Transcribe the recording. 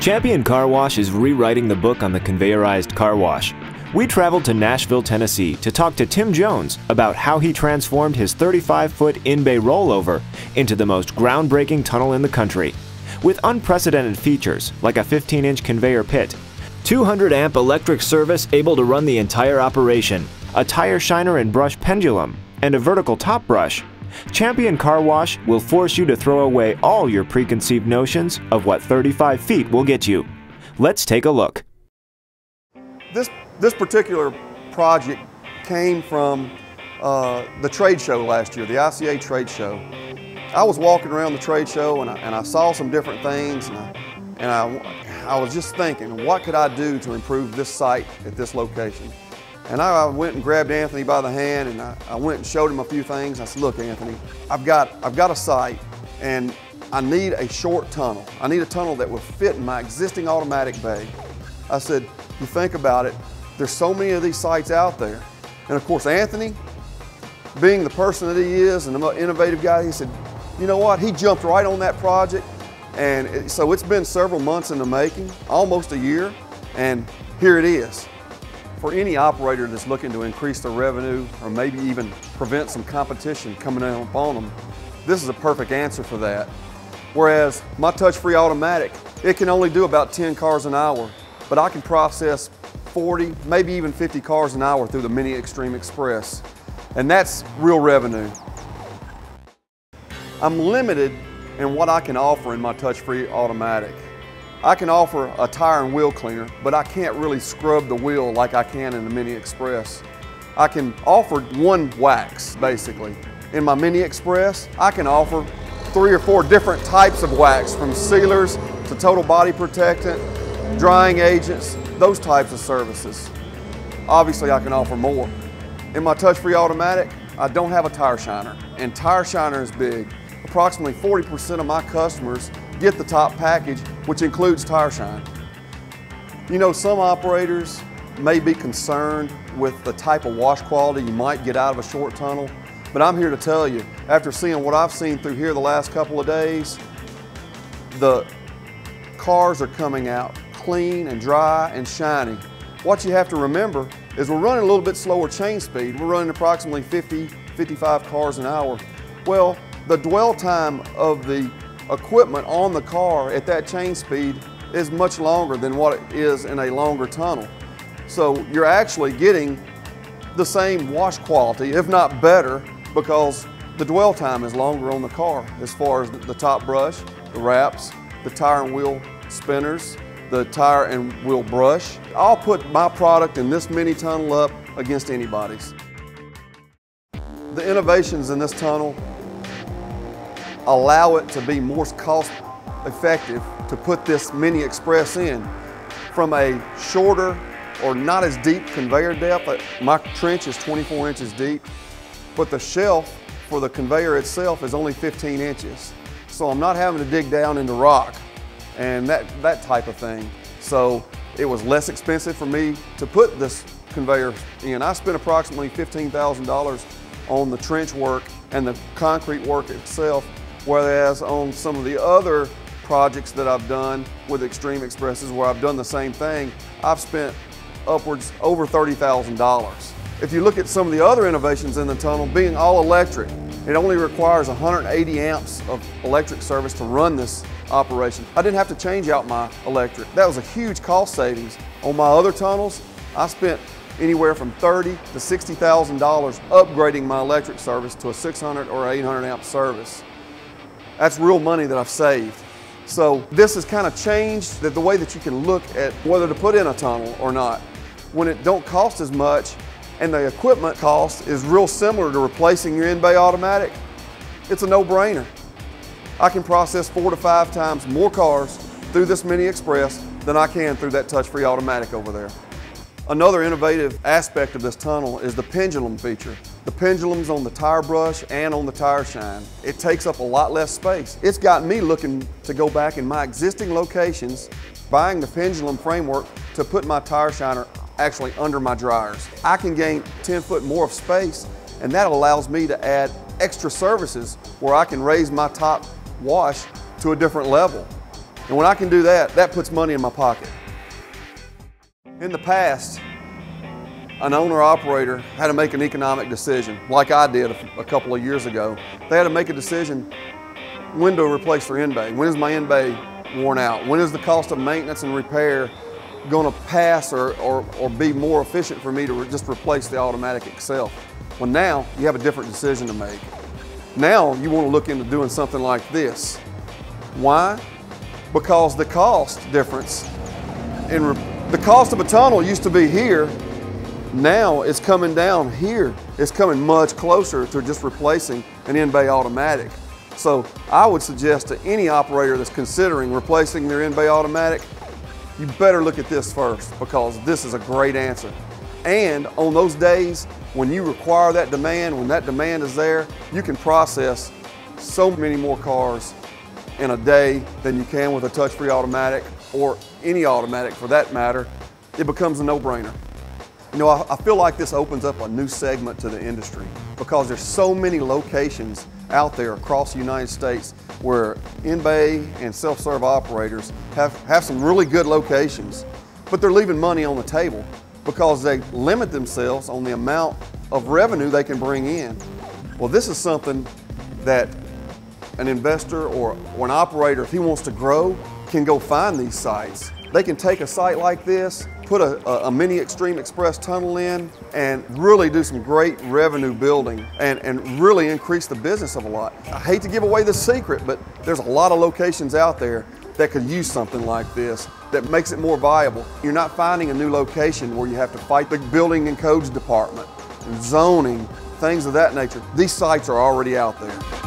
Champion Car Wash is rewriting the book on the conveyorized car wash. We traveled to Nashville, Tennessee to talk to Tim Jones about how he transformed his 35-foot in-bay rollover into the most groundbreaking tunnel in the country. With unprecedented features like a 15-inch conveyor pit, 200-amp electric service able to run the entire operation, a tire shiner and brush pendulum, and a vertical top brush, Champion Car Wash will force you to throw away all your preconceived notions of what 35 feet will get you. Let's take a look. This particular project came from the trade show last year, the ICA trade show. I was walking around the trade show and I saw some different things, and I was just thinking, what could I do to improve this site at this location? And I went and grabbed Anthony by the hand and I went and showed him a few things. I said, look, Anthony, I've got a site and I need a short tunnel. I need a tunnel that will fit in my existing automatic bay. I said, you think about it, there's so many of these sites out there. And of course, Anthony, being the person that he is and the innovative guy, he said, you know what, he jumped right on that project. And so it's been several months in the making, almost a year, and here it is. For any operator that's looking to increase their revenue or maybe even prevent some competition coming up on them, this is a perfect answer for that. Whereas my touch-free automatic, it can only do about 10 cars an hour, but I can process 40, maybe even 50 cars an hour through the Mini Extreme Express. And that's real revenue. I'm limited in what I can offer in my touch-free automatic. I can offer a tire and wheel cleaner, but I can't really scrub the wheel like I can in the Mini Express. I can offer one wax, basically. In my Mini Express, I can offer 3 or 4 different types of wax, from sealers to total body protectant, drying agents, those types of services. Obviously, I can offer more. In my touch-free automatic, I don't have a tire shiner, and tire shiner is big. Approximately 40% of my customers get the top package, which includes tire shine. You know, some operators may be concerned with the type of wash quality you might get out of a short tunnel, but I'm here to tell you, after seeing what I've seen through here the last couple of days, the cars are coming out clean and dry and shiny. What you have to remember is we're running a little bit slower chain speed. We're running approximately 50, 55 cars an hour. Well, the dwell time of the equipment on the car at that chain speed is much longer than what it is in a longer tunnel. So you're actually getting the same wash quality, if not better, because the dwell time is longer on the car as far as the top brush, the wraps, the tire and wheel spinners, the tire and wheel brush. I'll put my product in this mini tunnel up against anybody's. The innovations in this tunnel allow it to be more cost effective to put this Mini Express in. From a shorter or not as deep conveyor depth, my trench is 24 inches deep, but the shelf for the conveyor itself is only 15 inches. So I'm not having to dig down into rock and that type of thing. So it was less expensive for me to put this conveyor in. I spent approximately $15,000 on the trench work and the concrete work itself, whereas on some of the other projects that I've done with Extreme Expresses where I've done the same thing, I've spent upwards over $30,000. If you look at some of the other innovations in the tunnel, being all electric, it only requires 180 amps of electric service to run this operation. I didn't have to change out my electric. That was a huge cost savings. On my other tunnels, I spent anywhere from $30,000 to $60,000 upgrading my electric service to a 600 or 800 amp service. That's real money that I've saved. So this has kind of changed the way that you can look at whether to put in a tunnel or not. When it don't cost as much and the equipment cost is real similar to replacing your in-bay automatic, it's a no-brainer. I can process 4 to 5 times more cars through this Mini Express than I can through that touch-free automatic over there. Another innovative aspect of this tunnel is the pendulum feature. The pendulum's on the tire brush and on the tire shine. It takes up a lot less space. It's got me looking to go back in my existing locations, buying the pendulum framework to put my tire shiner actually under my dryers. I can gain 10 foot more of space, and that allows me to add extra services where I can raise my top wash to a different level. And when I can do that, that puts money in my pocket. In the past, an owner-operator had to make an economic decision, like I did a couple of years ago. They had to make a decision when to replace their in-bay. When is my in-bay worn out? When is the cost of maintenance and repair going to pass or be more efficient for me to just replace the automatic itself? Well, now you have a different decision to make. Now you want to look into doing something like this. Why? Because the cost difference, the cost of a tunnel used to be here. Now it's coming down here. It's coming much closer to just replacing an in-bay automatic. So I would suggest to any operator that's considering replacing their in-bay automatic, you better look at this first, because this is a great answer. And on those days when you require that demand, when that demand is there, you can process so many more cars in a day than you can with a touch-free automatic, or any automatic for that matter. It becomes a no-brainer. You know, I feel like this opens up a new segment to the industry, because there's so many locations out there across the United States where in-bay and self-serve operators have some really good locations, but they're leaving money on the table because they limit themselves on the amount of revenue they can bring in. Well, this is something that an investor or an operator, if he wants to grow, can go find these sites. They can take a site like this, put a mini Extreme Express tunnel in, and really do some great revenue building and really increase the business of a lot. I hate to give away the secret, but there's a lot of locations out there that could use something like this that makes it more viable. You're not finding a new location where you have to fight the building and codes department, and zoning, things of that nature. These sites are already out there.